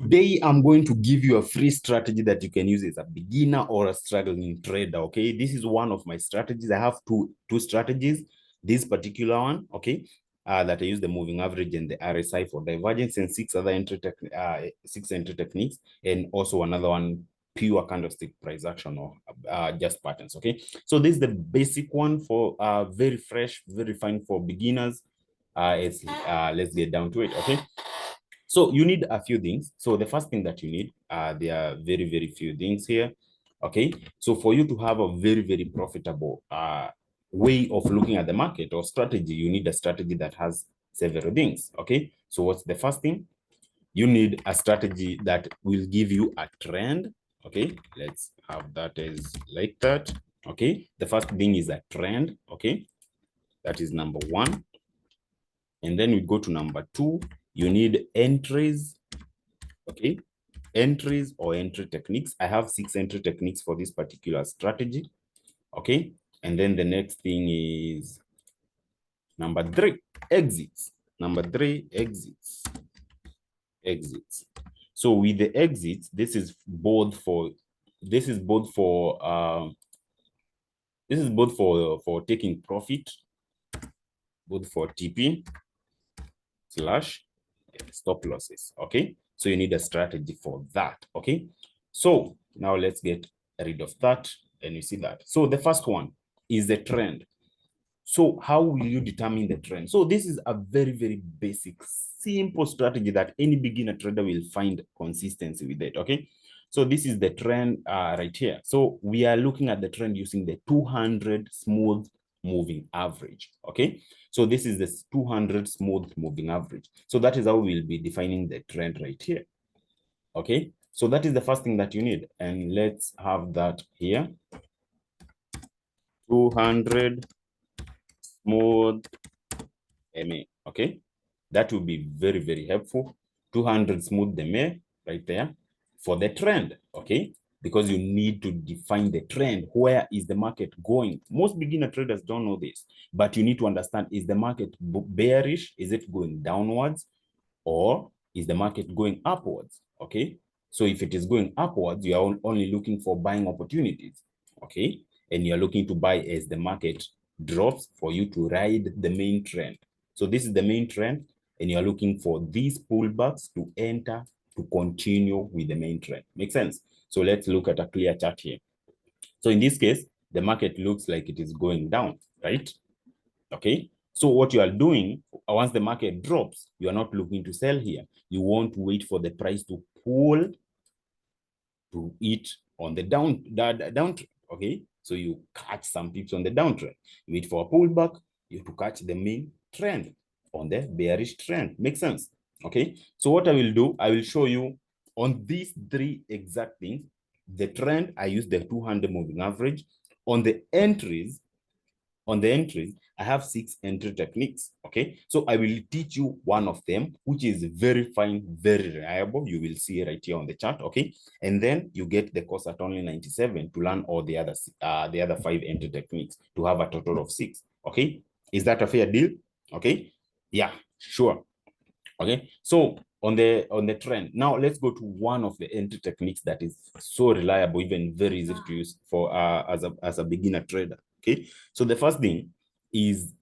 Today, I'm going to give you a free strategy that you can use as a beginner or a struggling trader, okay? This is one of my strategies. I have two strategies. This particular one, okay, that I use the moving average and the RSI for divergence, and six entry techniques, and also another one, pure candlestick price action or just patterns, okay? So this is the basic one for very fresh, very fine for beginners. Let's get down to it, okay? So you need a few things. So the first thing that you need, there are very, very few things here. Okay. So for you to have a very, very profitable way of looking at the market or strategy, you need a strategy that has several things. Okay. So what's the first thing? You need a strategy that will give you a trend. Okay. Let's have that as like that. Okay. The first thing is a trend. Okay. That is number one. And then we go to number two. You need entries. Okay, entries or entry techniques. I have 6 entry techniques for this particular strategy. Okay, and then the next thing is number 3, exits. Number 3, exits. Exits. So with the exits, this is both for for taking profit, both for TP slash stop losses. Okay, so you need a strategy for that. Okay, so now let's get rid of that, and you see that. So the first one is the trend. So how will you determine the trend? So this is a very, very basic, simple strategy that any beginner trader will find consistency with it. Okay, so this is the trend right here. So we are looking at the trend using the 200 smooth moving average. Okay, so this is the 200 smooth moving average. So that is how we'll be defining the trend right here. Okay, so that is the first thing that you need, and let's have that here. 200 smooth MA. Okay, that will be very, very helpful. 200 smooth MA right there for the trend. Okay, because you need to define the trend. Where is the market going? Most beginner traders don't know this, but you need to understand, is the market bearish? Is it going downwards, or is the market going upwards? Okay, so if it is going upwards, you are only looking for buying opportunities. Okay, and you're looking to buy as the market drops for you to ride the main trend. So this is the main trend, and you're looking for these pullbacks to enter to continue with the main trend. Make sense? So let's look at a clear chart here. So in this case, the market looks like it is going down, right? Okay. So what you are doing, once the market drops, you are not looking to sell here. You want to wait for the price to pull to it on the downtrend. Okay, so you catch some pips on the downtrend. You wait for a pullback, you have to catch the main trend on the bearish trend. Makes sense? Okay, so what I will do, I will show you on these 3 exact things. The trend, I use the 200 moving average. On the entries, I have 6 entry techniques. Okay, so I will teach you one of them, which is very fine, very reliable. You will see right here on the chart. Okay, and then you get the course at only 97 to learn all the other 5 entry techniques to have a total of 6. Okay, is that a fair deal? Okay, yeah, sure. Okay, so on the trend, now let's go to one of the entry techniques that is so reliable, even very easy to use for as a beginner trader. Okay, so the first thing is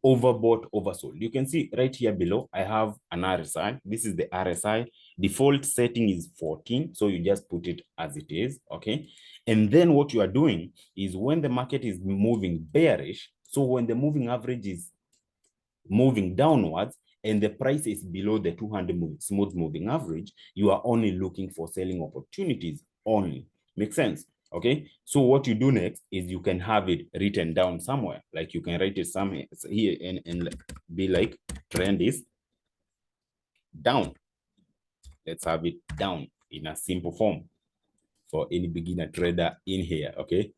overbought, oversold. You can see right here below, I have an RSI. This is the RSI. Default setting is 14, so you just put it as it is. Okay, and then what you are doing is, when the market is moving bearish, so when the moving average is moving downwards and the price is below the 200 smooth moving average, you are only looking for selling opportunities only. Make sense? Okay, so what you do next is you can have it written down somewhere. Like you can write it somewhere here and be like, trend is down. Let's have it down in a simple form for any beginner trader in here. Okay,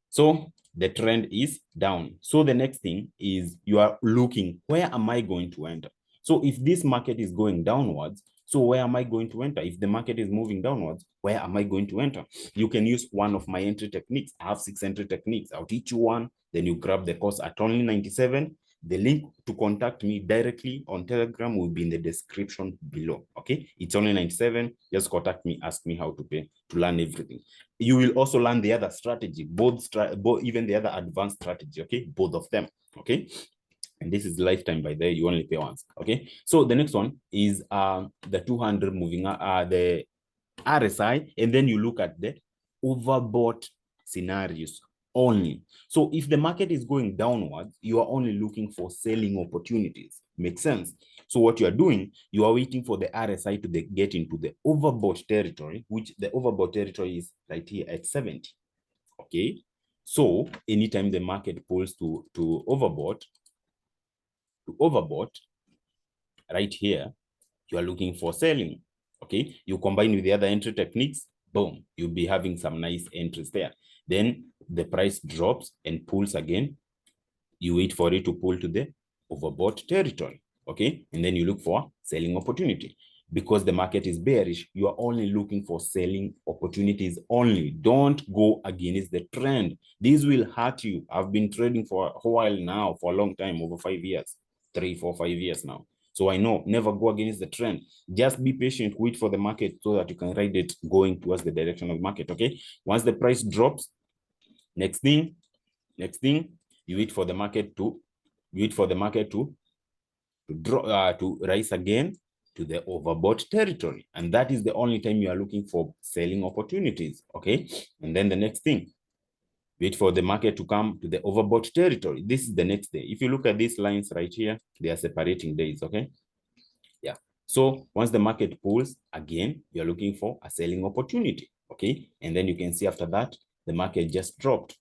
so the trend is down. So the next thing is, you are looking, where am I going to enter? So if this market is going downwards, so where am I going to enter? If the market is moving downwards, where am I going to enter? You can use one of my entry techniques. I have 6 entry techniques. I'll teach you one. Then you grab the course at only 97. The link to contact me directly on Telegram will be in the description below. Okay, it's only 97. Just contact me, ask me how to pay to learn everything. You will also learn the other strategy, both even the other advanced strategy. Okay, both of them. Okay, and this is lifetime. By there, you only pay once. Okay, so the next one is the 200 moving the RSI, and then you look at the overbought scenarios only. So if the market is going downwards, you are only looking for selling opportunities. Makes sense? So what you are doing, you are waiting for the RSI to get into the overbought territory, which the overbought territory is right here at 70. Okay, so anytime the market pulls to overbought, right here, you are looking for selling. Okay, you combine with the other entry techniques, boom, you'll be having some nice entries there. Then the price drops and pulls again. You wait for it to pull to the overbought territory. Okay, and then you look for selling opportunity. Because the market is bearish, you are only looking for selling opportunities only. Don't go against the trend. This will hurt you. I've been trading for a while now, for a long time, over 5 years, 3, 4, 5 years now. So I know, never go against the trend. Just be patient, wait for the market so that you can ride it going towards the direction of the market. Okay, once the price drops, next thing, you wait for the market to drop, to rise again to the overbought territory, and that is the only time you are looking for selling opportunities. Okay, and then the next thing, wait for the market to come to the overbought territory. This is the next day. If you look at these lines right here, they are separating days. Okay, yeah. So once the market pulls again, you're looking for a selling opportunity. Okay, and then you can see after that the market just dropped.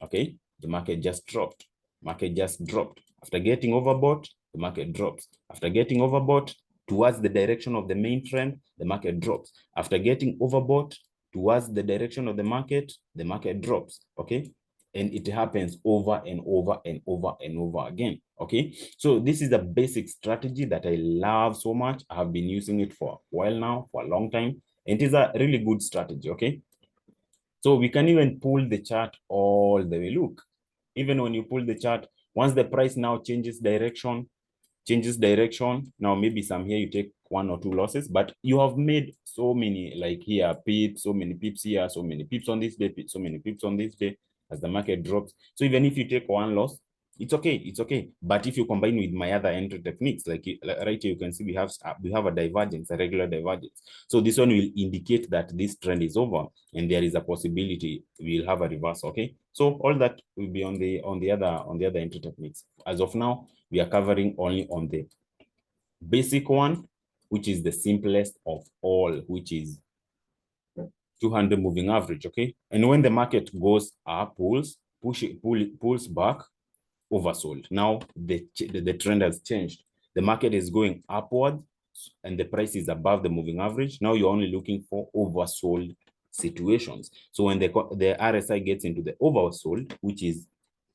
Okay, the market just dropped. After getting overbought, the market drops. After getting overbought towards the direction of the main trend, the market drops. After getting overbought towards the direction of the market drops. Okay, and it happens over and over and over and over again. Okay, so this is a basic strategy that I love so much. I have been using it for a while now, for a long time, and it is a really good strategy. Okay, so we can even pull the chart all the way. Look, even when you pull the chart, once the price now changes direction, now maybe some here you take 1 or 2 losses, but you have made so many, like here, pips, so many pips here, so many pips on this day, so many pips on this day as the market drops. So even if you take 1 loss, it's okay. But if you combine with my other entry techniques, like right here, you can see we have a divergence, a regular divergence. So this one will indicate that this trend is over, and there is a possibility we'll have a reverse. Okay, so all that will be on the other entry techniques. As of now, we are covering only on the basic one, which is the simplest of all, which is 200 moving average. Okay, and when the market goes up, pulls back, oversold. Now the trend has changed. The market is going upward and the price is above the moving average. Now you're only looking for oversold situations. So when the RSI gets into the oversold, which is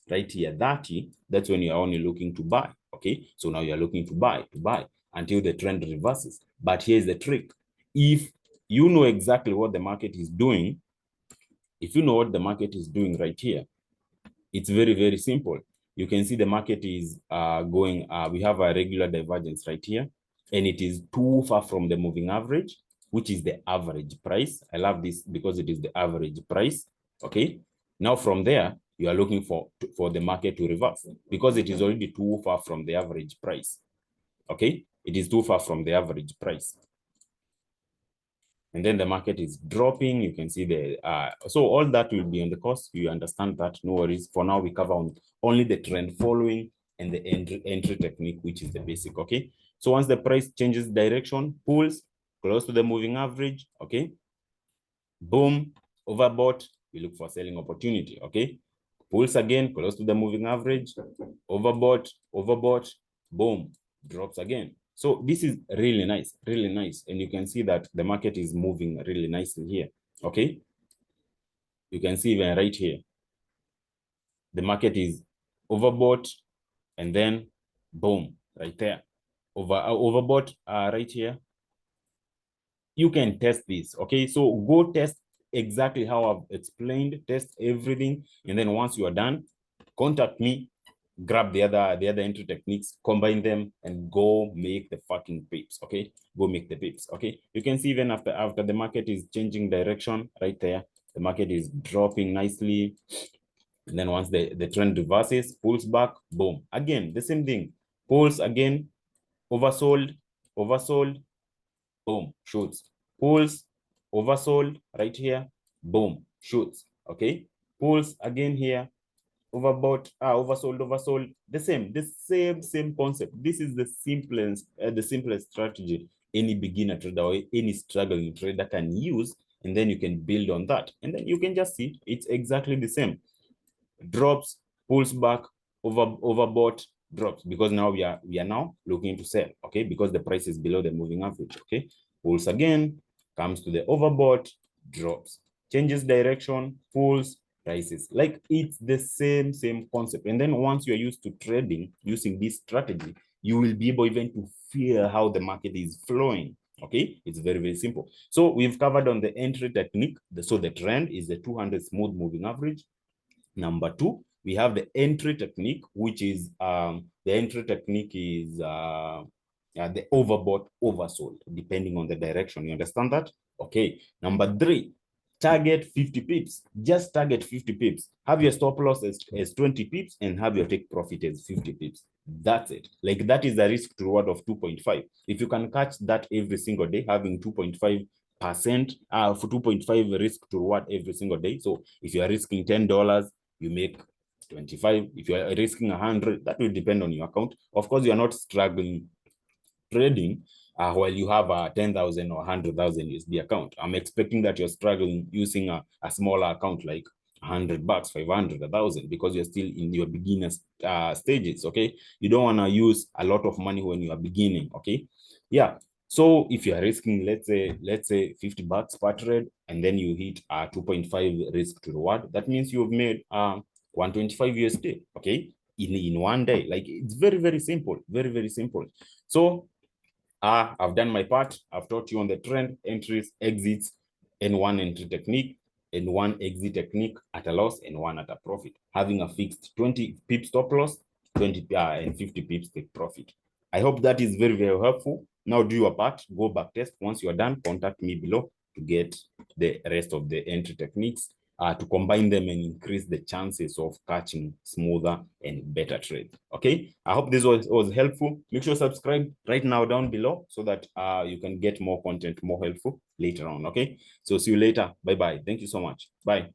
right here 30, that's when you're only looking to buy. Okay, so now you're looking to buy until the trend reverses. But here's the trick: if you know exactly what the market is doing, right here, it's very, very simple. You can see the market is going, we have a regular divergence right here, and it is too far from the moving average, which is the average price. I love this because it is the average price. Okay, now from there, you are looking for the market to reverse because it is already too far from the average price. Okay, it is too far from the average price. And then the market is dropping. You can see so all that will be on the course. You understand that, no worries. For now, we cover only the trend following and the entry technique, which is the basic. Okay, so once the price changes direction, pulls close to the moving average, okay, boom, overbought, we look for selling opportunity. Okay, pulls again close to the moving average, overbought, boom, drops again. So this is really nice, and you can see that the market is moving really nicely here. Okay, you can see even right here the market is overbought, and then boom, right there, overbought right here. You can test this. Okay, so go test exactly how I've explained, test everything, and then once you are done, contact me, grab the other entry techniques, combine them, and go make the fucking pips. Okay, go make the pips. Okay, you can see even after the market is changing direction right there, the market is dropping nicely. And then once the trend reverses, pulls back, boom. Again, the same thing. Pulls again, oversold, oversold, boom, shoots. Pulls, oversold right here, boom, shoots. Okay. Pulls again here, overbought, oversold, oversold. The same concept. This is the simplest strategy any beginner trader or any struggling trader can use, and then you can build on that. And then you can just see it's exactly the same. Drops, pulls back, overbought, drops, because now we are now looking to sell. Okay, because the price is below the moving average. Okay, pulls again, comes to the overbought, drops, changes direction, pulls, prices. Like, it's the same concept. And then once you're used to trading using this strategy, you will be able even to feel how the market is flowing. Okay, it's very simple. So we've covered on the entry technique. So the trend is the 200 smooth moving average. Number two, we have the entry technique, which is the overbought, oversold, depending on the direction. You understand that? Okay. Number three, target 50 pips. Just target 50 pips. Have your stop loss as 20 pips and have your take profit as 50 pips. That's it. Like, that is the risk to reward of 2.5. If you can catch that every single day, having 2.5% for 2.5 risk to reward every single day. So if you are risking $10, you make 25. If you are risking 100, that will depend on your account. Of course, you are not struggling trading while you have a 10,000 or 100,000 USD account. I'm expecting that you're struggling using a smaller account like $100, 500, 1,000, because you're still in your beginner stages. Okay, you don't want to use a lot of money when you are beginning. Okay, yeah. So if you are risking, let's say $50 per trade, and then you hit a 2.5 risk to reward, that means you've made 125 USD. Okay, in one day. Like, it's very simple, very simple. So I've done my part. I've taught you on the trend, entries, exits, and one entry technique, and one exit technique at a loss, and one at a profit. Having a fixed 20 pips stop loss, 20 and 50 pips take profit. I hope that is very helpful. Now do your part, go back test. Once you are done, contact me below to get the rest of the entry techniques, to combine them and increase the chances of catching smoother and better trades. Okay, I hope this was helpful. Make sure to subscribe right now down below so that you can get more content, more helpful later on. Okay, so see you later. Bye bye. Thank you so much. Bye.